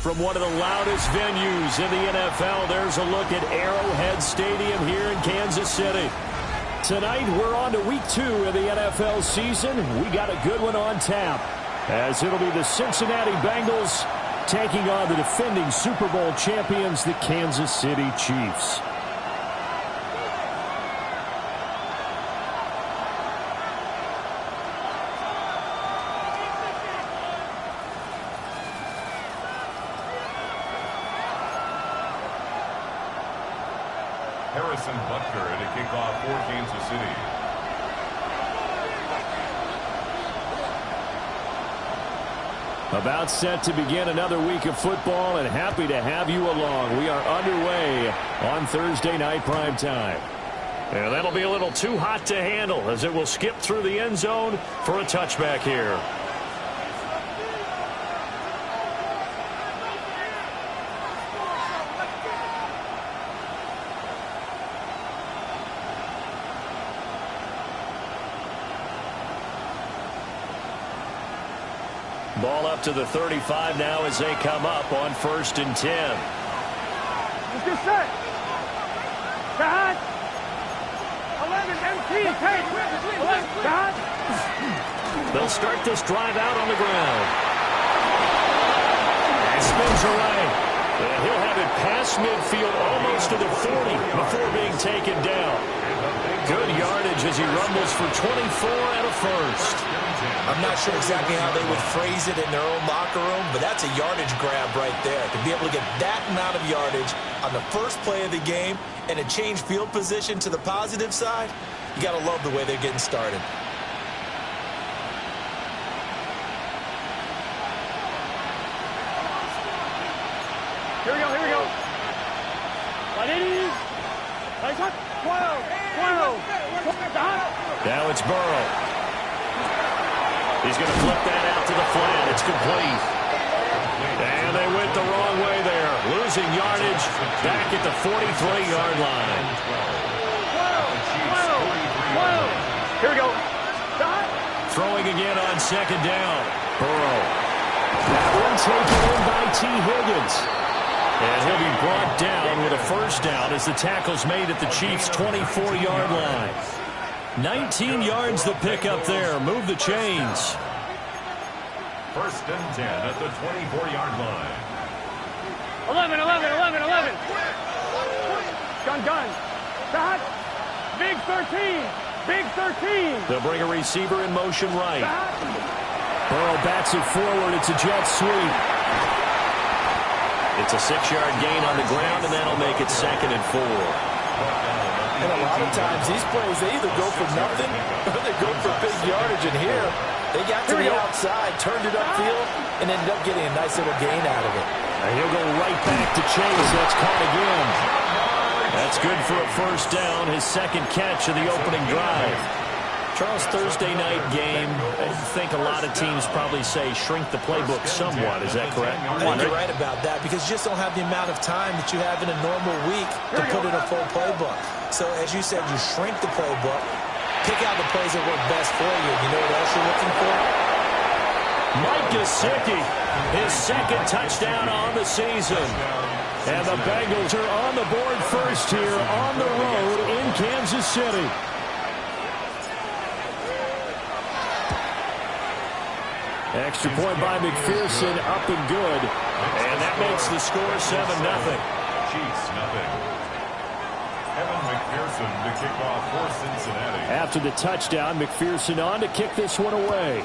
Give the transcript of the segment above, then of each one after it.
From one of the loudest venues in the NFL, there's a look at Arrowhead Stadium here in Kansas City. Tonight, we're on to week 2 of the NFL season. We got a good one on tap, as it'll be the Cincinnati Bengals taking on the defending Super Bowl champions, the Kansas City Chiefs. Harrison Butker to kick off for Kansas City. About set to begin another week of football, and happy to have you along. We are underway on Thursday night primetime. And that'll be a little too hot to handle, as it will skip through the end zone for a touchback here. Ball up to the 35 now as they come up on 1st and 10. Let's get set. God. 11 MT. 11. God. They'll start this drive out on the ground. And spins away. And he'll have it past midfield almost to the 40 before being taken down. Good yardage as he rumbles for 24 and a first. I'm not sure exactly how they would phrase it in their own locker room, but that's a yardage grab right there. To be able to get that amount of yardage on the first play of the game and a change field position to the positive side, you got to love the way they're getting started. Here we go, here we go. 180. Nice hot. 12. Now it's Burrow. He's going to flip that out to the flat. It's complete. And they went the wrong way there. Losing yardage back at the 43-yard line. 12. Here we go. Throwing again on second down. Burrow. That one taken in by T. Higgins. And he'll be brought down with a first down as the tackle's made at the Chiefs' 24-yard line. 19 yards the pick up there. Move the chains. First and 10 at the 24-yard line. 11. Gun. Dot. Big 13. They'll bring a receiver in motion right. Burrow bats it forward. It's a jet sweep. It's a 6-yard gain on the ground, and that'll make it 2nd and 4. And a lot of times, these plays, they either go for nothing or they go for big yardage. And here, they got to the outside, turned it upfield, and ended up getting a nice little gain out of it. And he'll go right back to Chase. That's caught again. That's good for a first down, his second catch of the opening drive. Charles, Thursday night game, I think a lot of teams probably say shrink the playbook somewhat. Is that correct? I think you're right about that because you just don't have the amount of time that you have in a normal week to put in a full playbook. So, as you said, you shrink the playbook, pick out the plays that work best for you. You know what else you're looking for? Mike Gesicki, his second touchdown on the season. And the Bengals are on the board first here on the road in Kansas City. Extra point by McPherson, up and good. And that makes the score 7-0. Chiefs, nothing. Evan McPherson to kick off for Cincinnati. After the touchdown, McPherson on to kick this one away.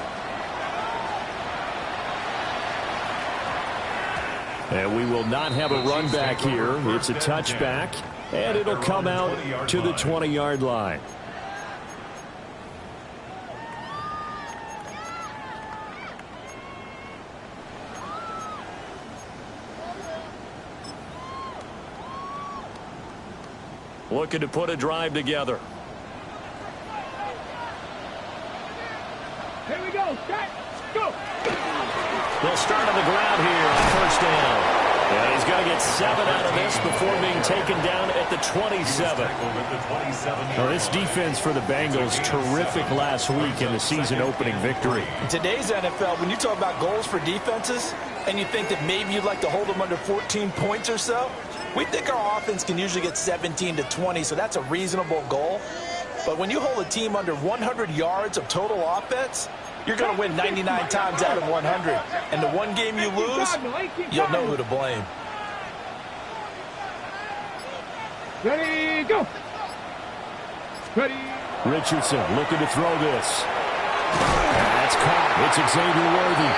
And we will not have a run back here. It's a touchback, and it'll come out to the 20-yard line. Looking to put a drive together. Here we go. Set. Go. They'll start on the ground here on first down. And he's going to get 7 out of this before being taken down at the 27. Now, this defense for the Bengals, terrific last week in the season-opening victory. In today's NFL, when you talk about goals for defenses, and you think that maybe you'd like to hold them under 14 points or so, we think our offense can usually get 17 to 20, so that's a reasonable goal. But when you hold a team under 100 yards of total offense, you're going to win 99 times out of 100. And the one game you lose, you'll know who to blame. Ready, go. Ready. Richardson looking to throw this. That's caught. It's Xavier Worthy.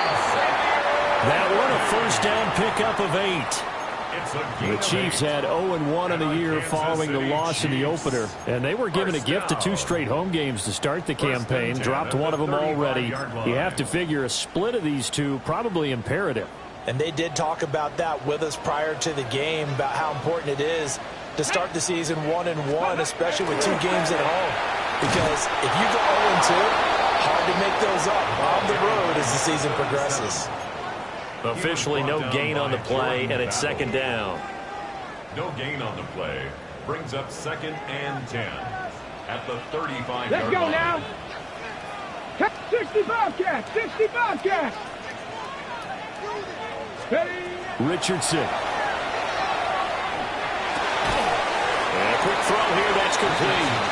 That one a first down pickup of 8. The Chiefs had 0-1 in the year following the loss in the opener, and they were given a gift of 2 straight home games to start the campaign, dropped one of them already. You have to figure a split of these two probably imperative. And they did talk about that with us prior to the game, about how important it is to start the season 1-1, especially with 2 games at home. Because if you go 0-2, hard to make those up on the road as the season progresses. Officially no gain on the play, and it's second down. No gain on the play. Brings up 2nd and 10 at the 35-yard line. Let's go now. 65 catch. 65 catch. Ready. Richardson. And a quick throw here, that's complete.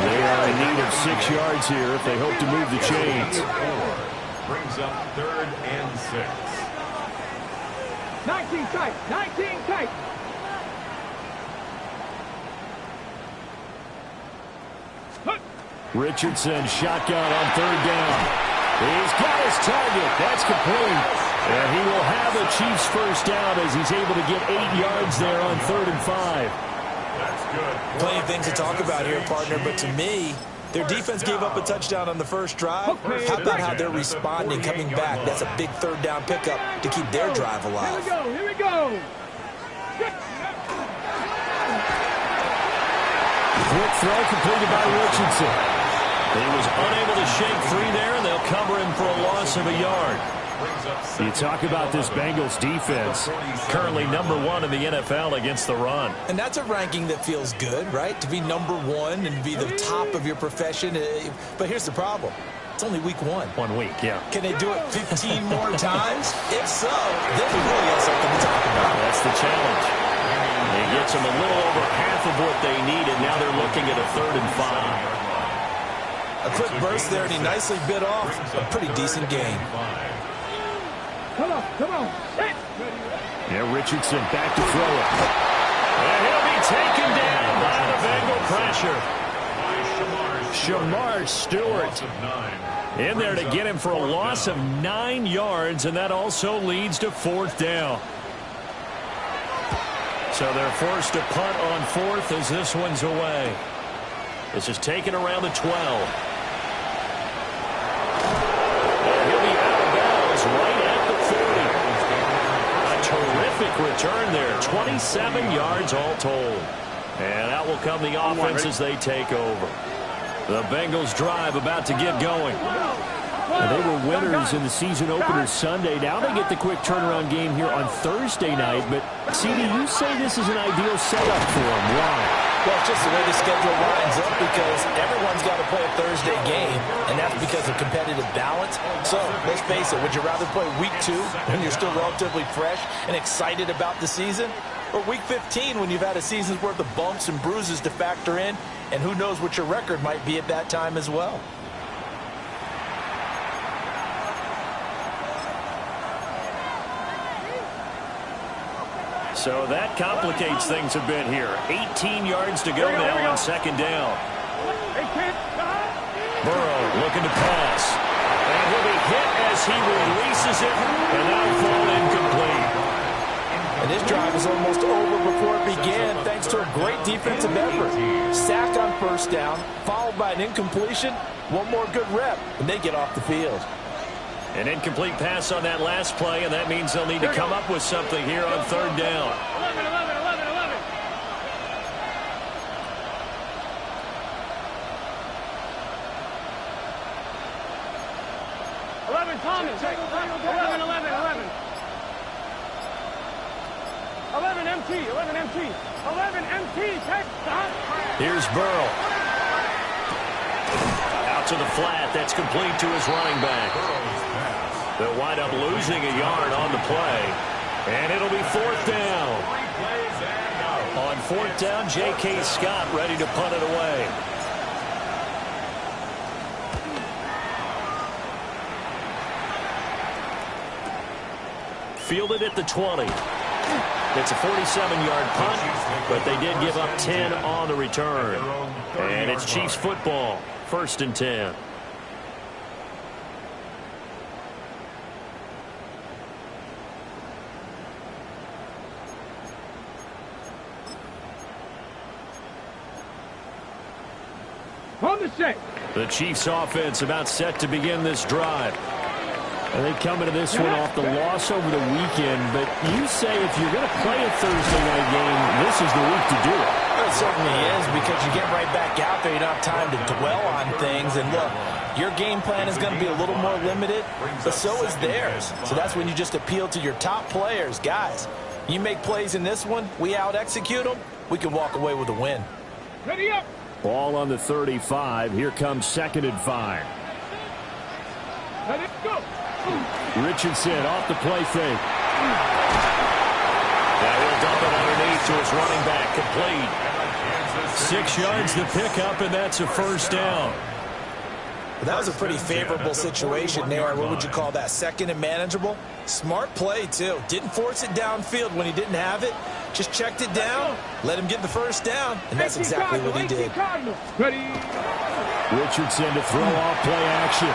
They are in need of 6 yards here if they hope to move the chains. Brings up 3rd and 6. 19 tight. 19 tight. Richardson, shotgun on third down. He's got his target. That's complete. And he will have the Chiefs first down as he's able to get 8 yards there on 3rd and 5. That's good. Plenty of things to talk about here, partner, but to me, their defense gave up a touchdown on the first drive. How about how they're responding, coming back? That's a big 3rd down pickup to keep their drive alive. Here we go. Quick throw completed by Richardson. He was unable to shake free there, and they'll cover him for a loss of a yard. You talk about this Bengals defense, currently number 1 in the NFL against the run. And that's a ranking that feels good, right? To be number 1 and be the top of your profession. But here's the problem. It's only week 1. 1 week, yeah. Can they do it 15 more times? If so, then we really have something to talk about. That's the challenge. It gets them a little over half of what they needed. Now they're looking at a 3rd and 5. A quick burst there, and he nicely bit off a pretty decent gain. Come on. Yeah, Richardson back to throw it. And he'll be taken down by the Bengal pressure. Shamar Stewart in there to get him for a loss of 9 yards, and that also leads to 4th down. So they're forced to punt on 4th as this one's away. This is taken around the 12. Right at the 40. A terrific return there. 27 yards all told. And out will come the offense as they take over. The Bengals drive about to get going. They were winners in the season opener Sunday. Now they get the quick turnaround game here on Thursday night. But, CD, you say this is an ideal setup for them. Why? Well, it's just the way the schedule lines up because everyone's got to play a Thursday game, and that's because of competitive balance. So, let's face it, would you rather play week 2 when you're still relatively fresh and excited about the season? Or week 15 when you've had a season's worth of bumps and bruises to factor in, and who knows what your record might be at that time as well? So that complicates things a bit here. 18 yards to go now on 2nd down. Burrow looking to pass. And he'll be hit as he releases it, and that'll fall incomplete. And this drive is almost over before it began thanks to a great defensive effort. Sack on 1st down, followed by an incompletion. One more good rep, and they get off the field. An incomplete pass on that last play, and that means they'll need to come up with something here on 3rd down. 11, Thomas. 11. 11 MT. 11 MT. Take stop. Here's Burrow. Out to the flat. That's complete to his running back. They'll wind up losing a yard on the play. And it'll be 4th down. On 4th down, J.K. Scott ready to punt it away. Fielded at the 20. It's a 47-yard punt, but they did give up 10 on the return. And it's Chiefs football, 1st and 10. On the set. The Chiefs offense about set to begin this drive. And they come into this one off the loss over the weekend. But you say if you're going to play a Thursday night game, this is the week to do it. Well, it certainly is because you get right back out there. You don't have time to dwell on things. And look, your game plan is going to be a little more limited, but so is theirs. So that's when you just appeal to your top players. Guys, you make plays in this one, we out-execute them, we can walk away with a win. Ready up. Ball on the 35. Here comes 2nd and 5. Let it go. Richardson off the play fake. That will dump it underneath to his running back. Complete. 6 yards the pickup, and that's a 1st down. That was a pretty favorable situation there. What would you call that? 2nd and manageable? Smart play, too. Didn't force it downfield when he didn't have it. just checked it down, let him get the first down, and that's exactly what he did. Ready. Richardson to throw off play action.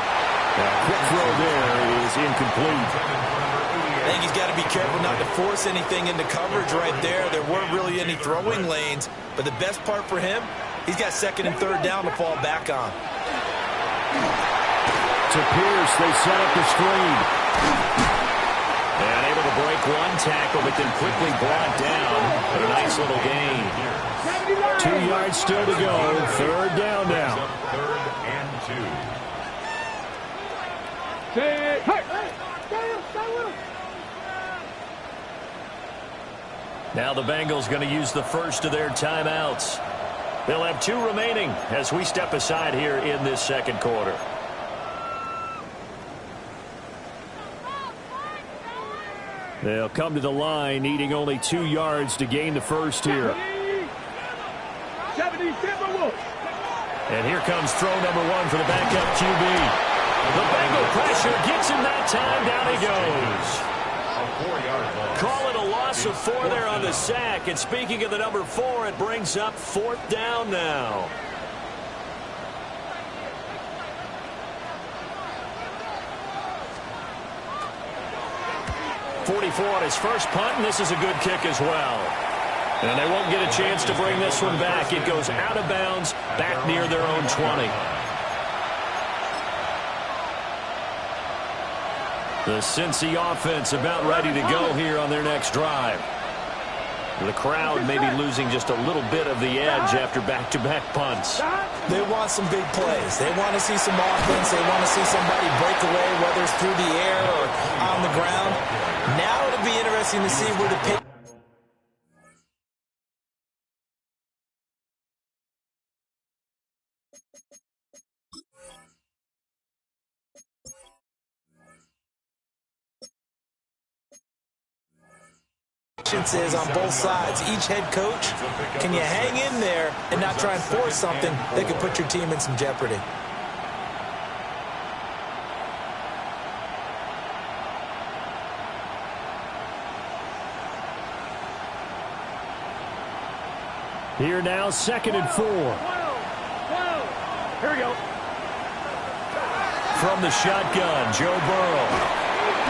Quick throw there is incomplete. I think he's got to be careful not to force anything into coverage right there. There weren't really any throwing lanes, but the best part for him, he's got second and third down to fall back on. To Pierce, they set up the screen. And able to break one tackle, but then quickly brought down. But a nice little gain. 2 yards still to go. Third down now. Third and 2. Say, hey. Now the Bengals going to use the first of their timeouts. They'll have 2 remaining as we step aside here in this second quarter. They'll come to the line needing only 2 yards to gain the first here. 70 Timberwolves. And here comes throw number 1 for the backup QB. The Bengal pressure gets him that time. Down he goes. A 4-yard loss. Call it a loss of 4 there on the sack. And speaking of the number 4, it brings up 4th down now. .44 on his first punt, and this is a good kick as well. And they won't get a chance to bring this one back. It goes out of bounds, back near their own 20. The Cincy offense about ready to go here on their next drive. The crowd may be losing just a little bit of the edge after back-to-back punts. They want some big plays. They want to see some offense. They want to see somebody break away, whether it's through the air or on the ground. Now it'll be interesting to see where the pick. Is on both sides. Each head coach, can you hang in there and not try and force something that could put your team in some jeopardy? Here now, 2nd and 4. Here we go. From the shotgun, Joe Burrow.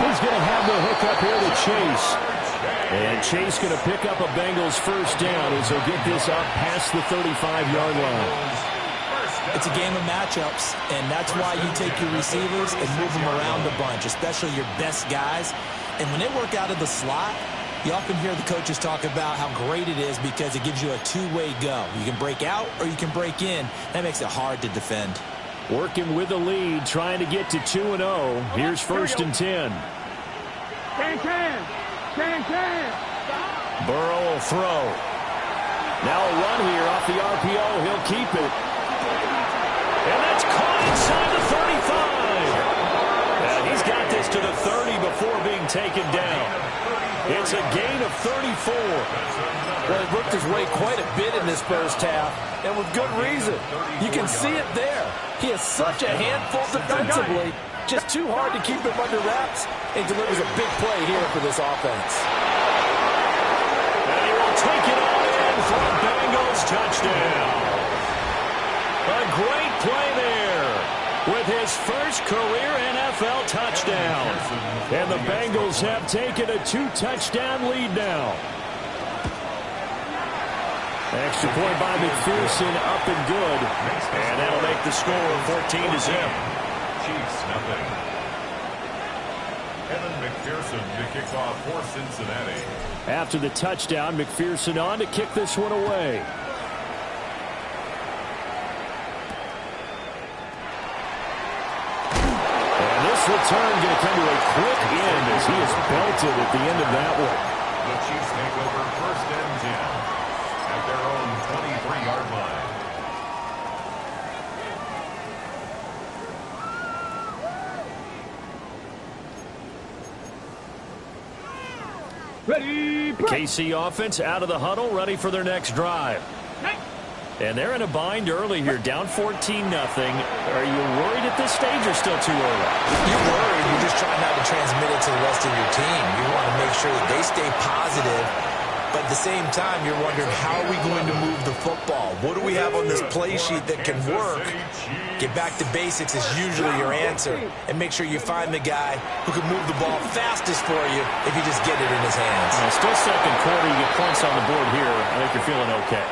He's going to have the hookup here to Chase. And Chase going to pick up a Bengals first down as he'll get this up past the 35-yard line. It's a game of matchups, and that's why you take your receivers and move them around a bunch, especially your best guys. And when they work out of the slot, you often hear the coaches talk about how great it is because it gives you a two-way go. You can break out or you can break in. That makes it hard to defend. Working with the lead, trying to get to 2-0. Here's 1st and 10. Burrow will throw. Now a run here off the RPO. He'll keep it. And that's caught inside the 35. And he's got this to the 30 before being taken down. It's a gain of 34. Well, he worked his way quite a bit in this first half, and with good reason. You can see it there. He is such a handful defensively. Just too hard to keep him under wraps, and delivers a big play here for this offense. And he will take it all in for a Bengals touchdown. A great play there with his first career NFL touchdown. And the Bengals have taken a 2-touchdown lead now. Extra point by McPherson, up and good. And that'll make the score 14-0. Chiefs, nothing. Evan McPherson to kick off for Cincinnati. After the touchdown, McPherson on to kick this one away. And this return going to come to a quick end as he is belted at the end of that one. The Chiefs take over 1st and 10 at their own 23-yard line. Ready, KC offense out of the huddle, ready for their next drive. And they're in a bind early here, down 14-0. Are you worried at this stage or still too early? You're worried. You're just trying not to transmit it to the rest of your team. You want to make sure that they stay positive But at the same time, you're wondering, how are we going to move the football? What do we have on this play sheet that can work? Get back to basics is usually your answer. And make sure you find the guy who can move the ball fastest for you if you just get it in his hands. Still second quarter, you get points on the board here. I think you're feeling okay.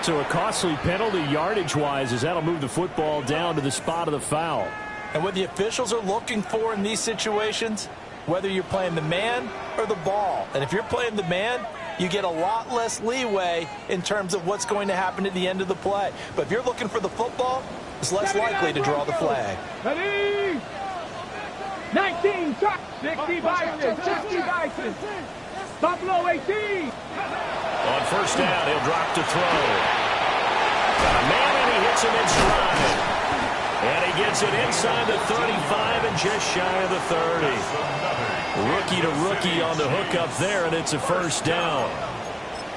So a costly penalty yardage-wise as that'll move the football down to the spot of the foul. And what the officials are looking for in these situations, whether you're playing the man or the ball. And if you're playing the man, you get a lot less leeway in terms of what's going to happen at the end of the play. But if you're looking for the football, it's less likely to draw the flag. Ready? 19, 60 Bison, 60 Bison. Buffalo 18. On first down, he'll drop to throw. Got a man, and he hits him in stride. And he gets it inside the 35 and just shy of the 30. Rookie to rookie on the hook up there, and it's a first down.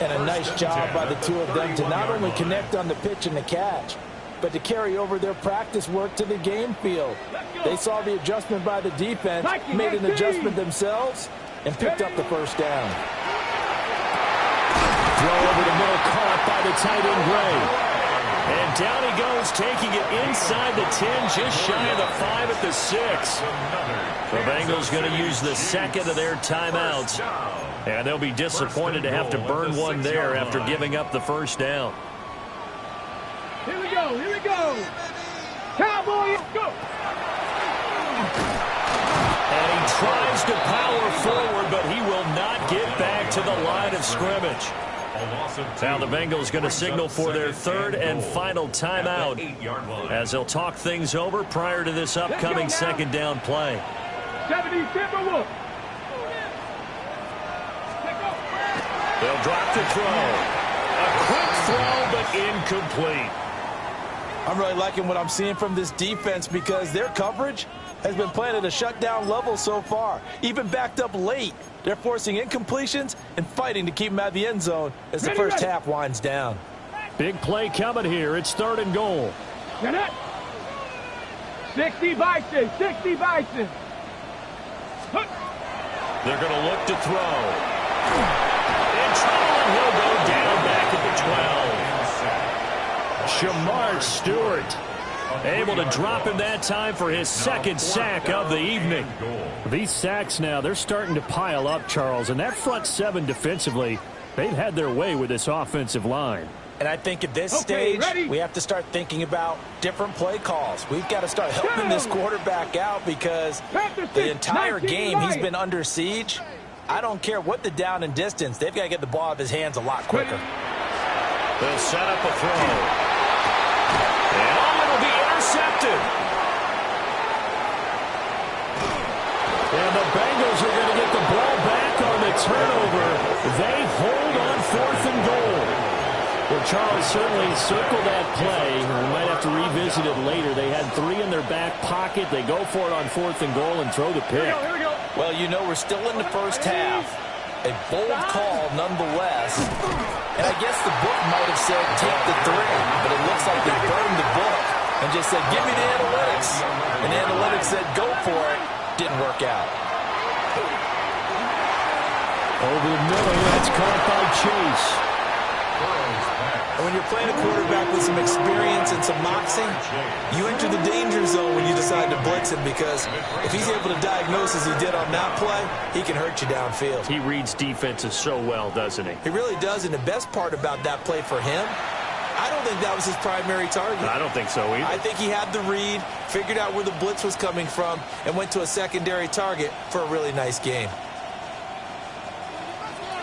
And a nice job by the two of them to not only connect on the pitch and the catch, but to carry over their practice work to the game field. They saw the adjustment by the defense, made an adjustment themselves, and picked up the first down. Throw over the middle, caught by the tight end Gray. And down he goes, taking it inside the 10, just shy of the 5 at the 6. The Bengals going to use the second of their timeouts. And they'll be disappointed to have to burn one there after giving up the first down. Here we go, here we go. Cowboys, go. And he tries to power forward, but he will not get back to the line of scrimmage. Now the Bengals going to signal for their third and final timeout as they'll talk things over prior to this upcoming second down play. 70 Timberwolves. They'll drop to throw. A quick throw, but incomplete. I'm really liking what I'm seeing from this defense because their coverage has been playing at a shutdown level so far. Even backed up late, they're forcing incompletions and fighting to keep them out of the end zone as the first half winds down. Big play coming here. It's third and goal. 60 Bison, 60 Bison. They're going to look to throw. In trouble, and he'll go down back at the 12. Shamar Stewart able to drop him that time for his second sack of the evening. These sacks now, they're starting to pile up, Charles. And that front seven defensively, they've had their way with this offensive line. And I think at this stage, we have to start thinking about different play calls. We've got to start helping this quarterback out because the entire game he's been under siege. I don't care what the down and distance. They've got to get the ball out of his hands a lot quicker. They'll set up a throw. And it'll be intercepted. And the Bengals are going to get the ball back on the turnover. They hold on fourth and goal. Well, Charles, certainly circle that play. We might have to revisit it later. They had three in their back pocket. They go for it on fourth and goal and throw the pick. Here we go. Well, you know, we're still in the first half. A bold call nonetheless. And I guess the book might have said take the three, but it looks like they burned the book and just said, give me the analytics. And the analytics said, go for it. Didn't work out. Over the middle, that's caught by Chase. And when you're playing a quarterback with some experience and some moxie, you enter the danger zone when you decide to blitz him because if he's able to diagnose as he did on that play, he can hurt you downfield. He reads defenses so well, doesn't he? He really does, and the best part about that play for him, I don't think that was his primary target. I don't think so either. I think he had the read, figured out where the blitz was coming from, and went to a secondary target for a really nice game.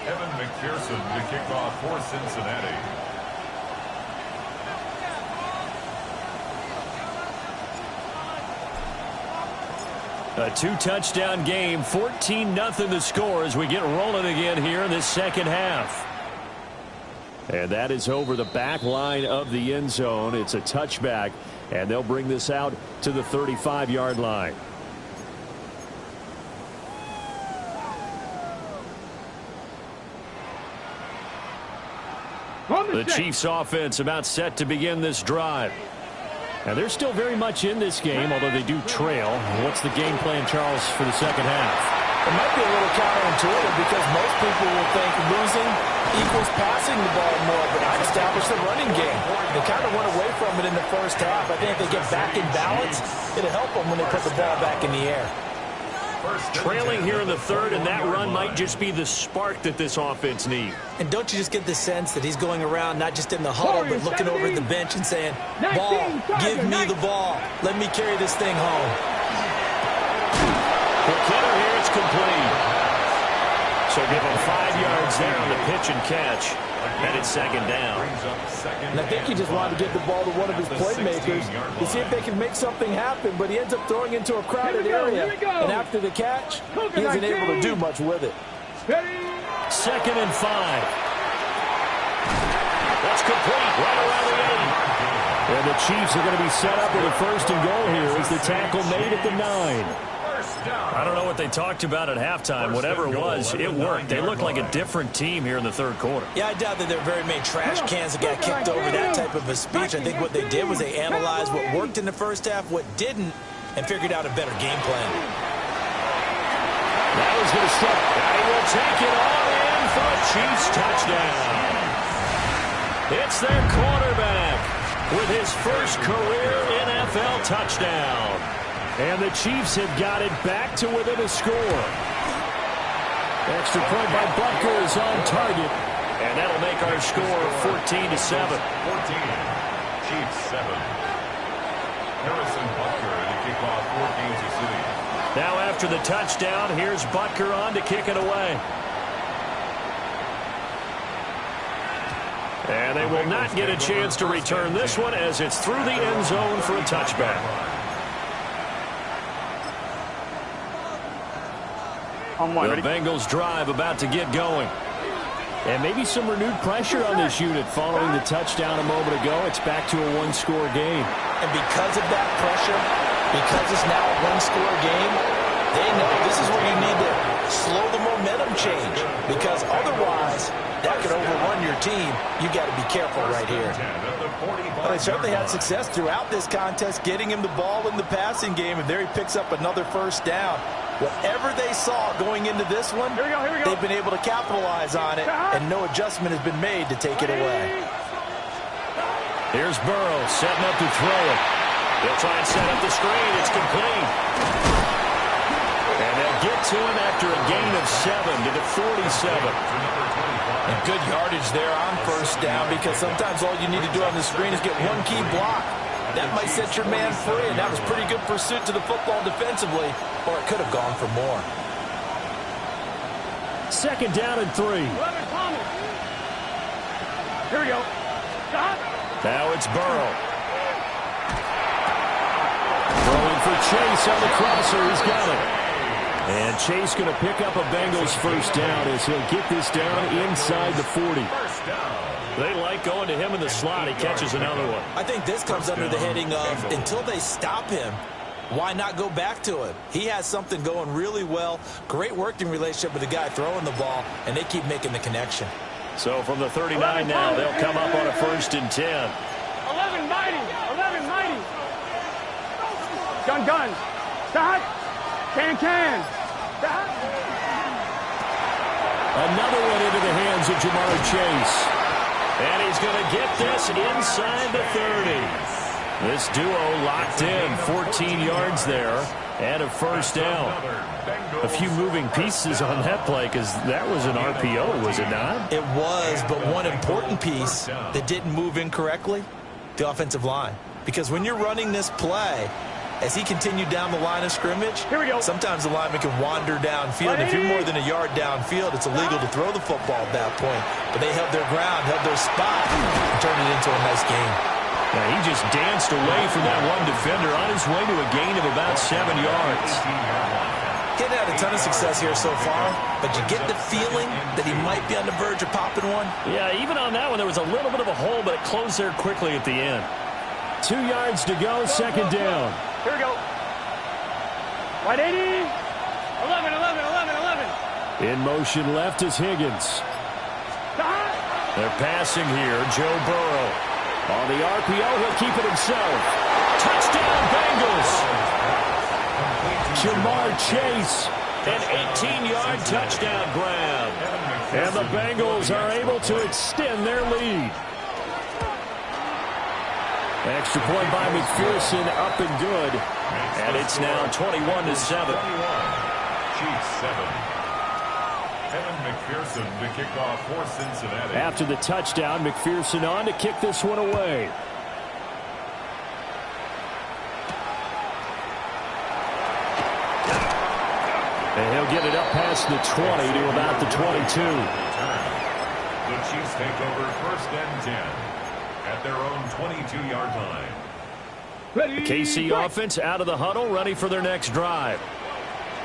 Evan McPherson to kick off for Cincinnati. A two-touchdown game, 14-0 the score as we get rolling again here in this second half. And that is over the back line of the end zone. It's a touchback, and they'll bring this out to the 35-yard line. The Chiefs offense about set to begin this drive. And they're still very much in this game, although they do trail. What's the game plan, Charles, for the second half? It might be a little counterintuitive because most people will think losing equals passing the ball more, but I've established the running game. They kind of went away from it in the first half. I think if they get back in balance, it'll help them when they put the ball back in the air. Trailing here in the third, and that run might just be the spark that this offense needs. And don't you just get the sense that he's going around not just in the huddle, but looking over at the bench and saying, ball, give me the ball. Let me carry this thing home. The cutter here, it's complete. So give him 5 yards there on the pitch and catch. And it's second down. And I think he just wanted to give the ball to one of his playmakers to see if they can make something happen, but he ends up throwing into a crowded area. And after the catch, he isn't able to do much with it. Second and 5. That's complete right around the 8. And the Chiefs are going to be set up with a first and goal here as the tackle made at the 9. I don't know what they talked about at halftime. Whatever it was, it worked. They looked like a different team here in the third quarter. Yeah, I doubt that there are very many trash cans that got kicked over that type of a speech. I think what they did was they analyzed what worked in the first half, what didn't, and figured out a better game plan. That was going to step. He will take it all in for a Chiefs touchdown. It's their quarterback with his first career NFL touchdown. And the Chiefs have got it back to within a score. Extra point by Butker is on target. And that'll make our score 14-7. 14. Chiefs 7. Harrison Butker to kick off for Kansas City. Now after the touchdown, here's Butker on to kick it away. And they will not get a chance to return this one as it's through the end zone for a touchback. The Bengals drive about to get going. And maybe some renewed pressure on this unit following the touchdown a moment ago. It's back to a one-score game. And because of that pressure, because it's now a one-score game, they know this is where you need to slow the momentum change. Because otherwise, that could overrun your team. You got to be careful right here. Well, they certainly had success throughout this contest, getting him the ball in the passing game, and there he picks up another first down. Whatever they saw going into this one, they've been able to capitalize on it, and no adjustment has been made to take it away. Here's Burrow setting up to throw it. They'll try and set up the screen. It's complete. And they'll get to him after a gain of 7 to the 47. And good yardage there on first down, because sometimes all you need to do on the screen is get one key block. That might set your man free, and that was pretty good pursuit to the football defensively, or it could have gone for more. Second down and 3. Here we go. Stop. Now it's Burrow. Throwing for Chase on the crosser. He's got it. And Chase going to pick up a Bengals first down as he'll get this down inside the 40. They like going to him in the slot. He catches another one. I think this comes under the heading of until they stop him, why not go back to him? He has something going really well. Great working relationship with the guy throwing the ball, and they keep making the connection. So from the 39 now, they'll come up on a 1st and 10. 11 mighty. 11 mighty. Gun. Stop. Can. Stop. Another one into the hands of Jamar Chase. And he's going to get this inside the 30. This duo locked in, 14 yards there, and a first down. A few moving pieces on that play because that was an RPO, was it not? It was, but one important piece that didn't move incorrectly, the offensive line. Because when you're running this play, as he continued down the line of scrimmage, sometimes the lineman can wander downfield. If you're more than a yard downfield, it's illegal to throw the football at that point. But they held their ground, held their spot, and turned it into a nice game. Yeah, he just danced away from that one defender on his way to a gain of about 7 yards. Getting had a ton of success here so far, but you get the feeling that he might be on the verge of popping one. Yeah, even on that one, there was a little bit of a hole, but it closed there quickly at the end. 2 yards to go, second down. Here we go. 180. 11. In motion left is Higgins. Stop. They're passing here. Joe Burrow. On the RPO, he'll keep it himself. Touchdown, Bengals. Jamar Chase An 18-yard touchdown grab. And the Bengals are able to extend their lead. Extra point by McPherson, up and good. And it's now 21-7. Chiefs 7. Evan McPherson to kick off for Cincinnati. After the touchdown, McPherson on to kick this one away. And he'll get it up past the 20 to about the 22. The Chiefs take over 1st and 10 at their own 22-yard line. The KC offense out of the huddle, ready for their next drive.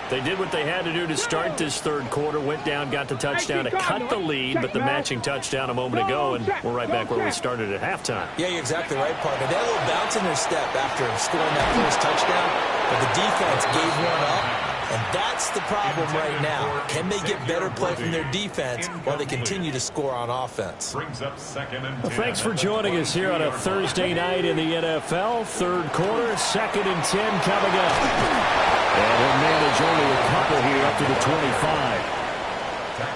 They did what they had to do to start this third quarter, went down, got the touchdown to cut the lead, but the matching touchdown a moment ago, and we're right back where we started at halftime. Yeah, you're exactly right, partner. They had a little bounce in their step after scoring that first touchdown, but the defense gave one up, and that's the problem right now. Can they get better play from their defense while they continue to score on offense? Brings up 2nd and 10. Well, thanks for joining us here on a Thursday night in the NFL. Third quarter, 2nd and 10 coming up. And he'll manage only a couple here up to the 25.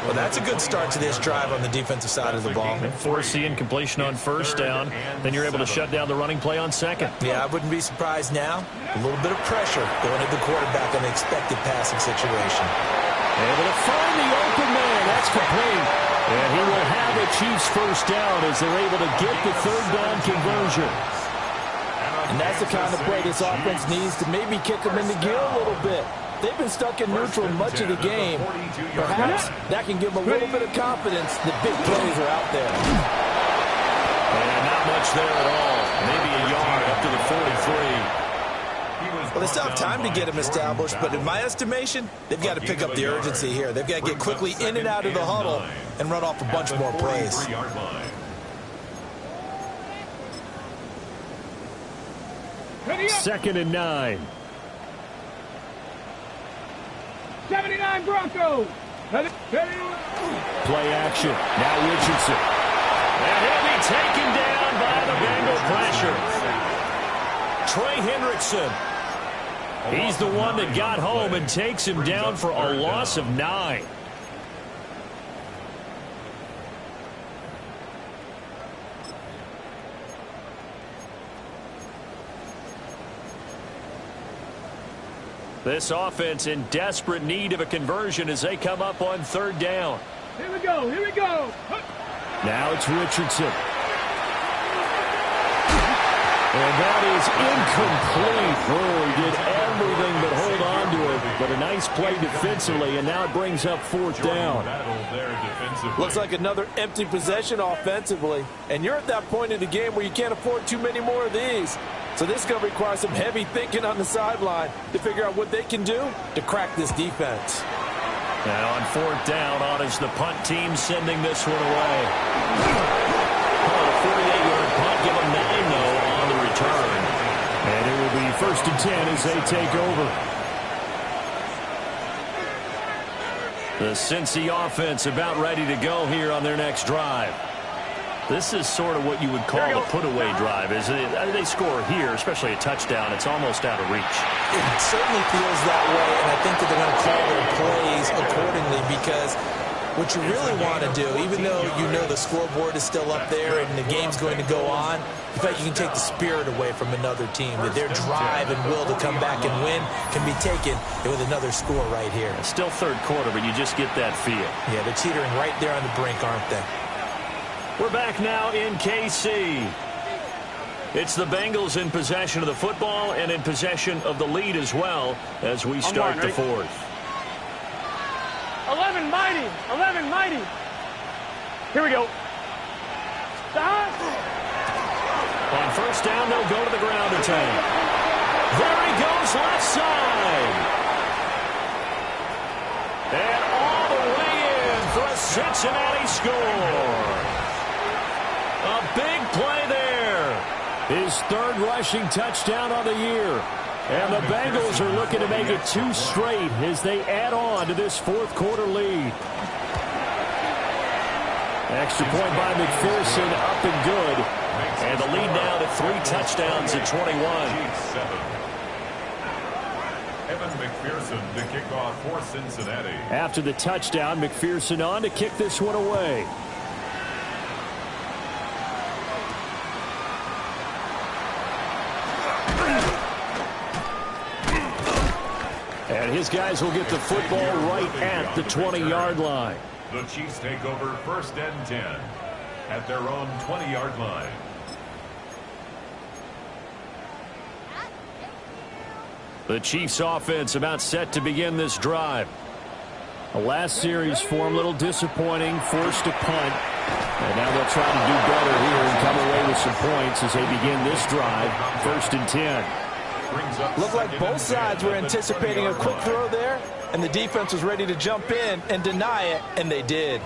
Well, that's a good start to this drive on the defensive side of the ball. Force the incompletion on first down. Then you're able to shut down the running play on second. Yeah, I wouldn't be surprised now. A little bit of pressure going at the quarterback on the expected passing situation. Able to find the open man. That's complete. And he will have the Chiefs first down as they're able to get the third down conversion. And that's the kind of play this offense needs to maybe kick them into gear a little bit. They've been stuck in neutral much of the game. Perhaps that can give them a little bit of confidence that big plays are out there. And not much there at all. Maybe a yard up to the 43. Well, they still have time to get him established, but in my estimation, they've got to pick up the urgency here. They've got to get quickly in and out of the huddle and run off a bunch more plays. 2nd and 9. 79 Broncos. Play action. Now Richardson. And he'll be taken down by the Bengal pressure. Trey Hendrickson. He's the one that got home and takes him down for a loss of 9. This offense in desperate need of a conversion as they come up on third down. Here we go. Here we go. Now it's Richardson. And that is incomplete. Oh, he did everything but hold on to it. But a nice play defensively, and now it brings up fourth down. Looks like another empty possession offensively. And you're at that point in the game where you can't afford too many more of these. So this is going to require some heavy thinking on the sideline to figure out what they can do to crack this defense. Now on fourth down, on is the punt team sending this one away. Oh, a 48-yard punt, give them 9, though, on the return. And it will be 1st and 10 as they take over. The Cincy offense about ready to go here on their next drive. This is sort of what you would call a put-away drive. They score here, especially a touchdown. It's almost out of reach. It certainly feels that way, and I think that they're going to call their plays accordingly because what you really want to do, even though you know the scoreboard is still up there and the game's going to go on, in fact, you can take the spirit away from another team, that their drive and will to come back and win can be taken with another score right here. It's still third quarter, but you just get that feel. Yeah, they're teetering right there on the brink, aren't they? We're back now in KC. It's the Bengals in possession of the football and in possession of the lead as well as we start the fourth. 11 mighty. 11 mighty. Here we go. Stop. On first down, they'll go to the ground attack. There he goes, left side. And all the way in for a Cincinnati score. A big play there. His third rushing touchdown on the year. And the Bengals are looking to make it 2 straight as they add on to this fourth quarter lead. Extra point by McPherson, up and good. And the lead now to 3 touchdowns at 21. Evan McPherson to kick off for Cincinnati. After the touchdown, McPherson on to kick this one away. And his guys will get the football right at the 20-yard line. The Chiefs take over 1st and 10 at their own 20-yard line. The Chiefs offense about set to begin this drive. The last series for them a little disappointing, forced a punt. And now they'll try to do better here and come away with some points as they begin this drive, 1st and 10. Looked like both sides were anticipating a quick throw there, and the defense was ready to jump in and deny it, and they did.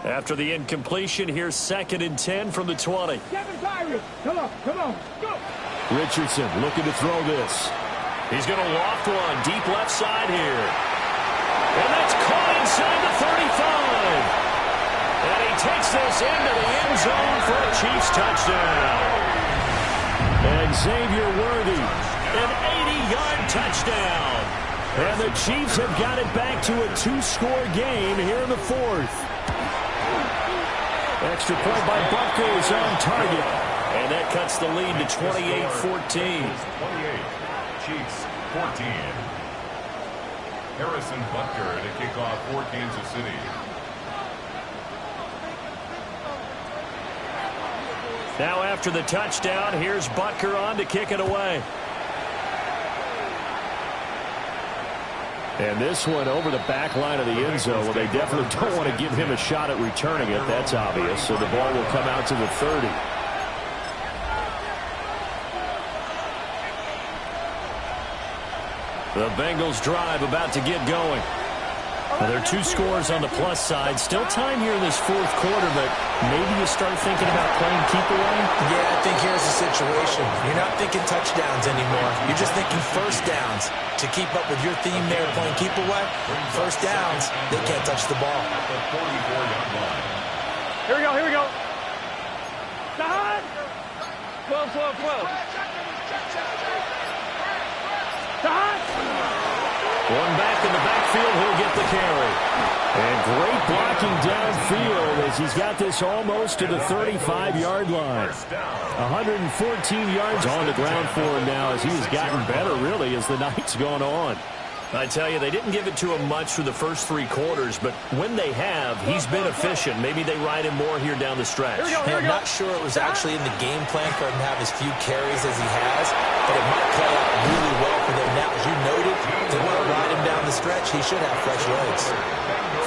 After the incompletion, here's 2nd and 10 from the 20. Come on, go. Richardson looking to throw this. He's going to loft one deep left side here. And that's caught inside the 35. And he takes this into the end zone for a Chiefs touchdown. And Xavier Worthy, an 80-yard touchdown. And the Chiefs have got it back to a 2-score game here in the 4th. Extra point by Butker is on target. And that cuts the lead to 28-14. 28, Chiefs 14. Harrison Butker to kick off for Kansas City. Now after the touchdown, here's Butker on to kick it away. And this one over the back line of the end zone. Well, they definitely don't want to give him a shot at returning it. That's obvious. So the ball will come out to the 30. The Bengals drive about to get going. Well, there are 2 scores on the plus side. Still time here in this 4th quarter, but maybe you start thinking about playing keep away? Yeah, I think here's the situation. You're not thinking touchdowns anymore. You're just thinking first downs. To keep up with your theme there, playing keep away, first downs, they can't touch the ball. Here we go. Side. 12. Side. One back in the backfield, he'll get the carry. And great blocking downfield as he's got this almost to the 35-yard line. 114 yards on the ground for him now as he's gotten better, really, as the night's gone on. I tell you, they didn't give it to him much for the first 3 quarters, but when they have, he's been efficient. Maybe they ride him more here down the stretch. I'm not sure it was actually in the game plan for him to have as few carries as he has, but it might play out really well for them now. As you noted, they want to ride him down the stretch. He should have fresh legs.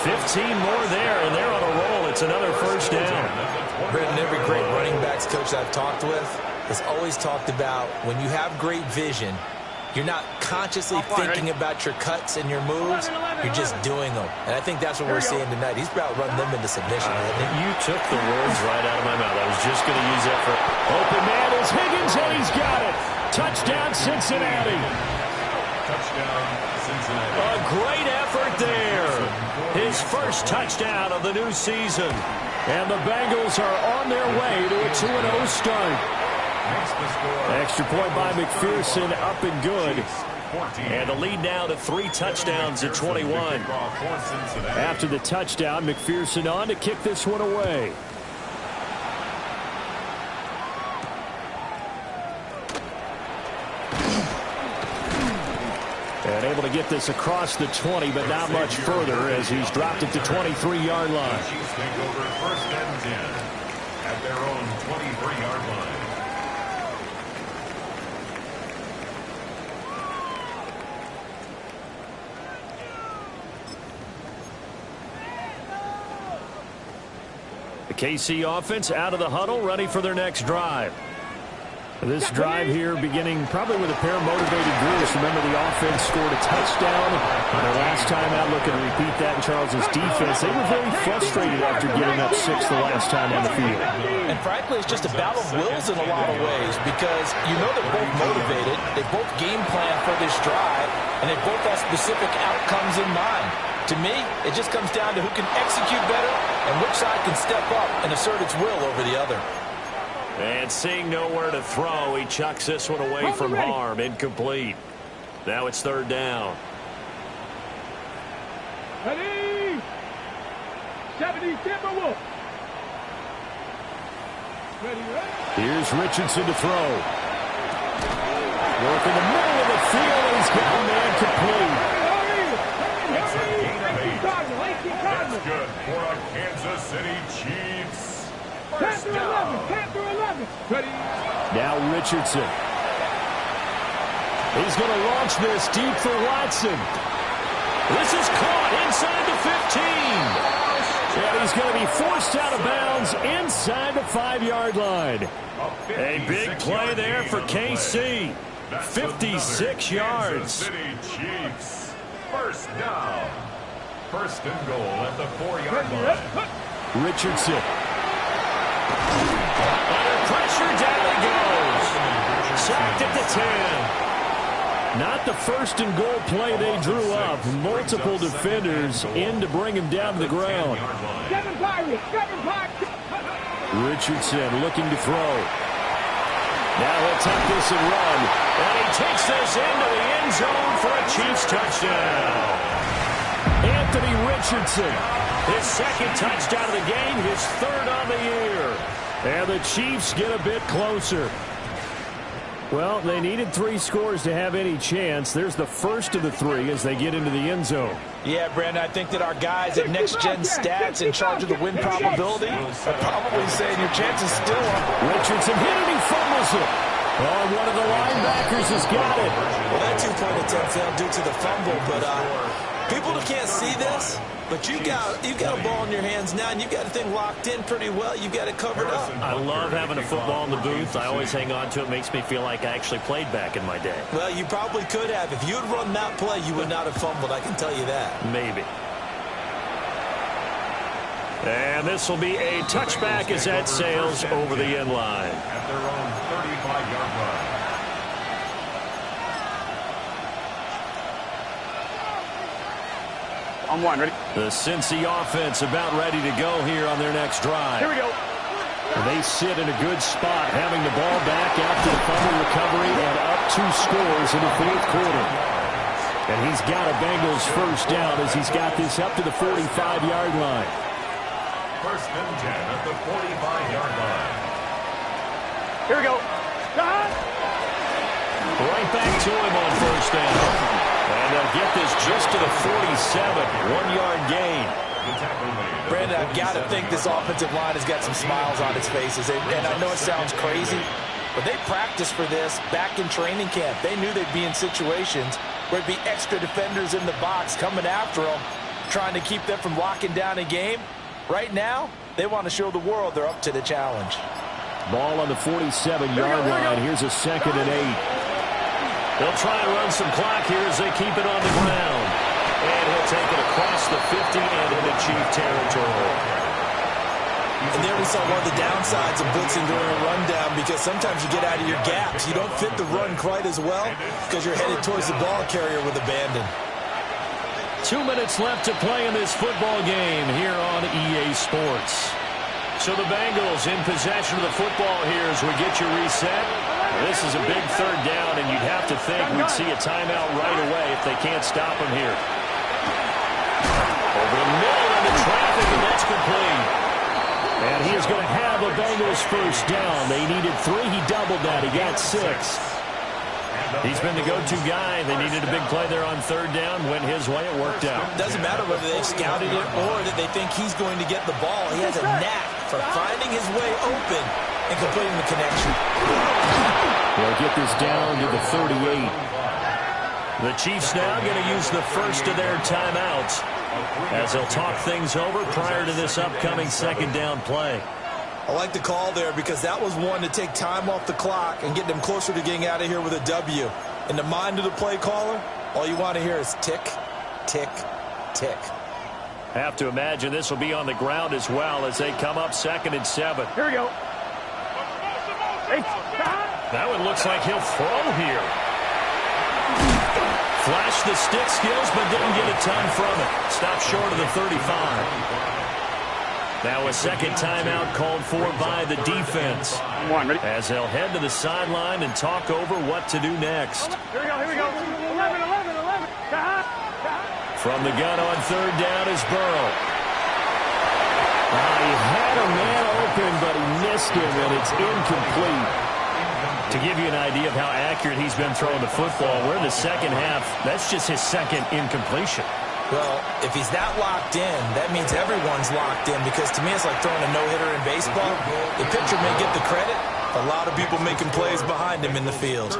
15 more there, and they're on a roll. It's another first down. Brendan, every great running backs coach I've talked with has always talked about when you have great vision, you're not consciously thinking about your cuts and your moves. You're just doing them. And I think that's what we're seeing tonight. He's about running them into submission, hasn't he? You took the words right out of my mouth. I was just going to use that for open man is Higgins, and he's got it. Touchdown, Cincinnati. Touchdown, Cincinnati. A great effort there. His first touchdown of the new season. And the Bengals are on their way to a 2-0 start. Extra point by McPherson, up and good. And the lead now to 3 touchdowns at 21. After the touchdown, McPherson on to kick this one away. And able to get this across the 20, but not much further as he's dropped it to 23-yard line. Chiefs take over 1st and 10 at their own 23-yard line. The KC offense out of the huddle, ready for their next drive. This drive here beginning probably with a pair of motivated groups. Remember, the offense scored a touchdown on their last time out. Looking to repeat that in Charles's defense. They were very frustrated after giving up 6 the last time on the field. And frankly, it's just a battle of wills in a lot of ways because you know they're both motivated. They both game plan for this drive, and they both have specific outcomes in mind. To me, it just comes down to who can execute better and which side can step up and assert its will over the other. And seeing nowhere to throw, he chucks this one away from harm. Incomplete. Now it's third down. Ready? 70 Timberwolves. Here's Richardson to throw. Work in the middle of the field, and he's got a man complete. It's a gain of 8. That's good for a Kansas City Chiefs. First down. 10 through 11. Ready? Now Richardson. He's going to launch this deep for Watson. This is caught inside the 15. And he's going to be forced out of bounds inside the 5-yard line. A big play there for KC. 56 yards. City Chiefs. First down. First and goal at the 4-yard line. Richardson. Under pressure, down he goes. Sacked at the 10. Not the first and goal play they drew up. Multiple defenders in to bring him down to the ground. Richardson looking to throw. Now he'll tuck this and run. And he takes this into the end zone for a Chiefs touchdown. Anthony Richardson, his second touchdown of the game, his third on the year. And the Chiefs get a bit closer. Well, they needed 3 scores to have any chance. There's the first of the 3 as they get into the end zone. Yeah, Brandon, I think that our guys at Next Gen Stats in charge of the win probability are probably saying your chances still are. Richardson hit it, he fumbles it. Oh, one of the linebackers has got it. Well, that 2-point attempt failed due to the fumble, but people can't see this, but you've got a ball in your hands now, and you've got a thing locked in pretty well. You've got it covered up. I love having a football in the booth. I always hang on to it. It makes me feel like I actually played back in my day. Well, you probably could have. If you had run that play, you would not have fumbled. I can tell you that. Maybe. And this will be a touchback as that sails over the end line. At their own 35-yard line. On one, ready? The Cincy offense about ready to go here on their next drive. Here we go. They sit in a good spot, having the ball back after the fumble recovery and up 2 scores in the 4th quarter. And he's got a Bengals first down as he's got this up to the 45-yard line. First and 10 at the 45-yard line. Here we go. Right back to him on first down. And they'll get this just to the 47, 1-yard gain. Brandon, I've got to think this offensive line has got some smiles on its faces. And I know it sounds crazy, but they practiced for this back in training camp. They knew they'd be in situations where there'd be extra defenders in the box coming after them, trying to keep them from locking down a game. Right now, they want to show the world they're up to the challenge. Ball on the 47-yard line. Here's a 2nd and 8. They'll try and run some clock here as they keep it on the ground. And he'll take it across the 50 and into Chief territory. And there we saw one of the downsides of blitzing during a rundown, because sometimes you get out of your gaps. You don't fit the run quite as well because you're headed towards the ball carrier with abandon. 2 minutes left to play in this football game here on EA Sports. So the Bengals in possession of the football here as we get you reset. This is a big third down, and you'd have to think we'd see a timeout right away if they can't stop him here. Over the middle into traffic, and that's complete. And he is going to have a Bengals first down. They needed 3. He doubled that. He got 6. He's been the go-to guy. They needed a big play there on third down. Went his way. It worked out. Doesn't matter whether they scouted it or that they think he's going to get the ball. He has a knack for finding his way open and completing the connection. They'll get this down to the 38. The Chiefs now going to use the first of their timeouts as they'll talk things over prior to this upcoming second down play. I like the call there because that was one to take time off the clock and get them closer to getting out of here with a W. In the mind of the play caller, all you want to hear is tick, tick, tick. Have to imagine this will be on the ground as well as they come up 2nd and 7. Here we go. That one looks like he'll throw here. Flashed the stick skills, but didn't get a ton from it. Stopped short of the 35. Now a second timeout called for by the defense, as they'll head to the sideline and talk over what to do next. Here we go. 11. From the gun on third down is Burrow. He had a man open, but he missed him, and it's incomplete. To give you an idea of how accurate he's been throwing the football, we're in the second half. That's just his second incompletion. Well, if he's that locked in, that means everyone's locked in, because to me it's like throwing a no-hitter in baseball. The pitcher may get the credit, a lot of people making plays behind him in the field.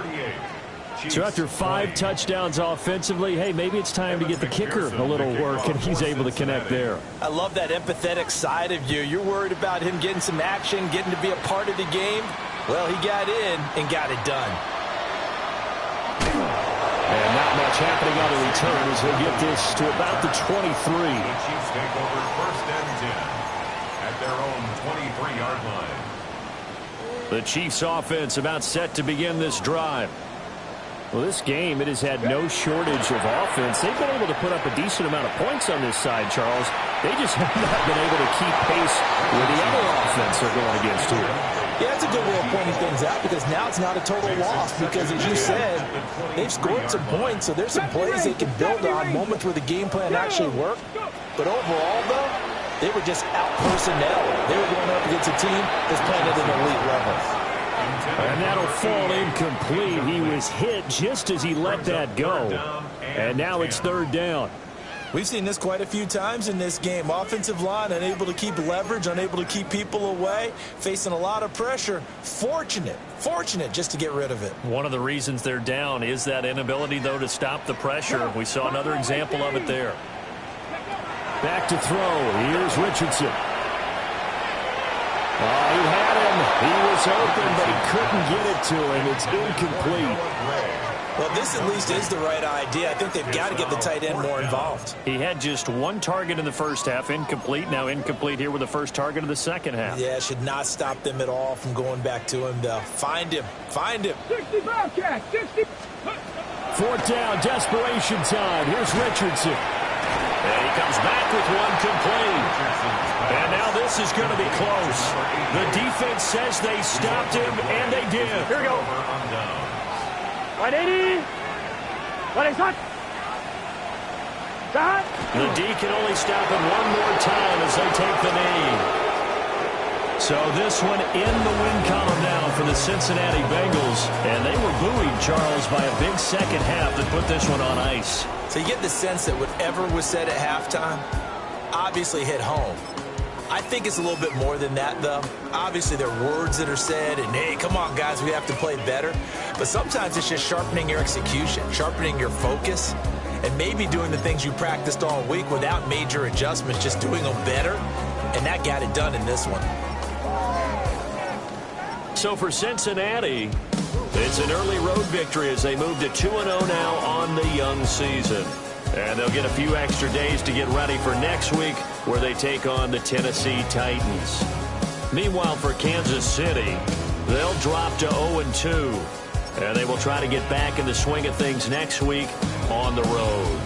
So after 5 touchdowns offensively, hey, maybe it's time to get the kicker a little work, and he's able to connect there. I love that empathetic side of you. You're worried about him getting some action, getting to be a part of the game. Well, he got in and got it done. And not much happening on the return as they get this to about the 23. The Chiefs take over first and 10 at their own 23-yard line. The Chiefs offense about set to begin this drive. Well, this game, it has had no shortage of offense. They've been able to put up a decent amount of points on this side, Charles. They just have not been able to keep pace with the other offense they're going against here. Yeah, that's a good way of pointing things out, because now it's not a total loss, because as you said, they've scored some points, so there's some plays they can build on, moments where the game plan actually worked. But overall, though, they were just out personnel. They were going up against a team that's playing at an elite level. And that'll fall incomplete. He was hit just as he let that go. And now it's third down. We've seen this quite a few times in this game. Offensive line unable to keep leverage, unable to keep people away, facing a lot of pressure. Fortunate just to get rid of it. One of the reasons they're down is that inability, though, to stop the pressure. We saw another example of it there. Back to throw. Here's Richardson. He had him. He was open, but he couldn't get it to him. It's incomplete. Well, this at least is the right idea. I think they've got to get the tight end more involved. He had just 1 target in the first half, incomplete. Now incomplete here with the first target of the second half. Yeah, should not stop them at all from going back to him, though. Find him. 60 Bobcat, 60. Fourth down, desperation time. Here's Richardson. And he comes back with 1 complete. And now this is going to be close. The defense says they stopped him, and they did. Here we go. 180. What is that? The D can only stop it 1 more time as they take the knee. So this one in the win column now for the Cincinnati Bengals. And they were buoyed, Charles, by a big second half that put this one on ice. So you get the sense that whatever was said at halftime obviously hit home. I think it's a little bit more than that, though. Obviously, there are words that are said, and, hey, come on, guys, we have to play better. But sometimes it's just sharpening your execution, sharpening your focus, and maybe doing the things you practiced all week without major adjustments, just doing them better. And that got it done in this one. So for Cincinnati, it's an early road victory as they move to 2-0 now on the young season. And they'll get a few extra days to get ready for next week, where they take on the Tennessee Titans. Meanwhile, for Kansas City, they'll drop to 0-2. And they will try to get back in the swing of things next week on the road.